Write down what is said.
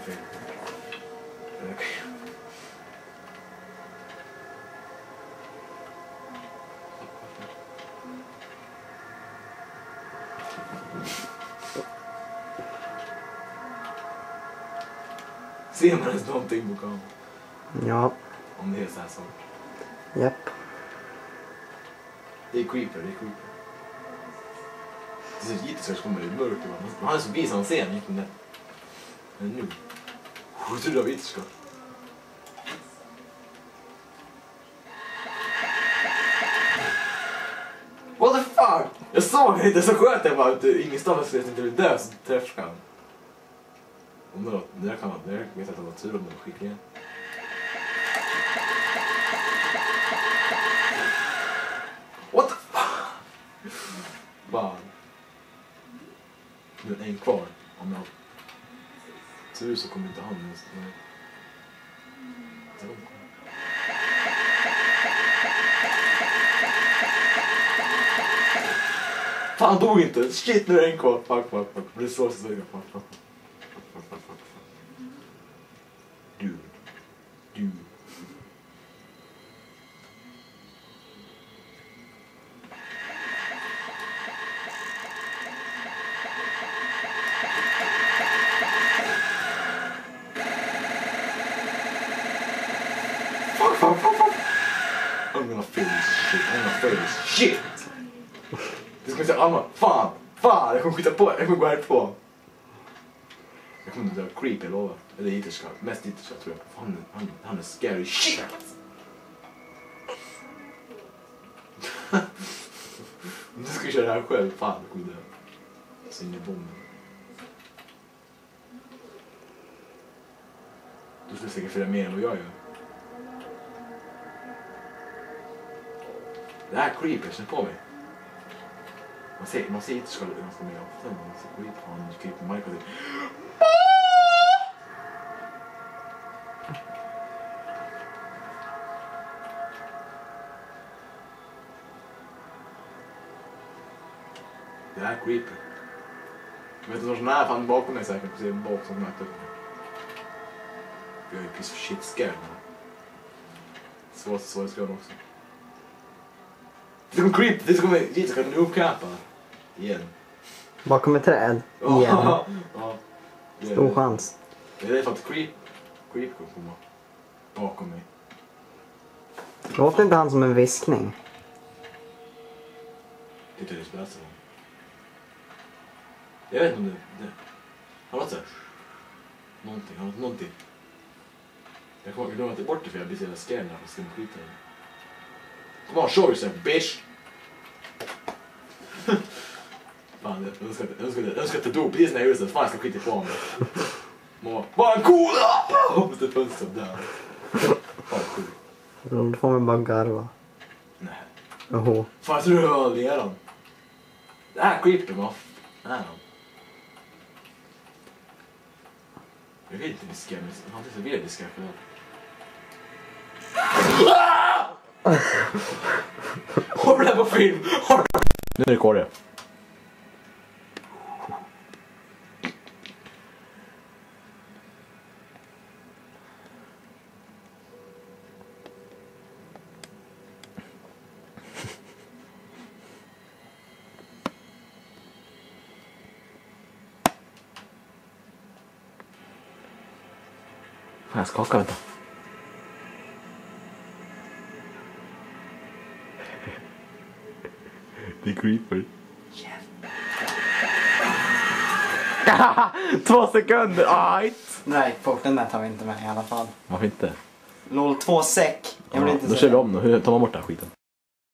fel. Ser man ens någonting på kameran? Ja. Om det är så här så. Japp. Det är creeper, det är creeper. Det är så givetvis att kommer i mörker. Han är så vis han ser inte det. Men nu. Hur tror du av ytterska? What the fuck? Jag såg inte så skönt jag bara att ingenstans vet inte hur det är så träffar han. Om det där kan man, det vet jag att det var tur om det var skickliga. What the fuck? Bara. Nu är en kvar. Om jag tur så kommer inte han ens. Fan, han dog inte. Shit, nu är det en kvar. Fuck. Det är så svårt. Fuck. Du. Fuck. I'm gonna fail this shit. Det ska säga, amma, fan, jag kommer skita på, jag kommer gå härifrån. Jag kommer inte dö creepy, jag lovar. Eller ytterska, mest ytterska tror jag. Han är scary shit. Du ska köra det här själv, fan, jag kommer dö. Så in i bomben. Du skulle säkert följa med än vad jag gör. Det här är creepy, känner på mig. Man ser inte skalet ganska mer ofta. Man ser skit på honom, creepy Michael. Det här är creepy. Jag vet inte vad som är, fan bakom mig säkert. Jag ser en bak som möter upp mig. Jag är ju piece of shit scared. Så ska jag också. Det kommer creep, det kommer dit ska nu uppkampa igen. Bakom ett träd igen. Ja. Stor chans. Det är för att creep kommer komma bakom mig. Låter inte han som en viskning? Det är det spelar så. Jag vet inte om det. Har något så här. Någonting. Jag kommer glömma inte bort det för jag blir så jävla scared när jag ska skita. Come on, show yourself, bitch! Fan, jag önskar att det dog precis när jag gjorde så. Fan, jag ska skita på mig. Mamma, vad en cola! Hoppas det fönstret där. Fan, sjukt. Då får man bara garva. Nej. Oho. Fan, jag tror jag har leran. Det här är creepy, vad är han? Jag vet inte hur det ska, men han är så vill det ska för det. Har du det här på film? Nu är det kvar det. Fan, jag skakar, vänta. Det är creeper. 2 sekunder, ajt! Nej, den där tar vi inte med i alla fall. Varför inte? LOL 2 säck. Jag vill inte då kör vi om då. Hur tar man bort den här skiten?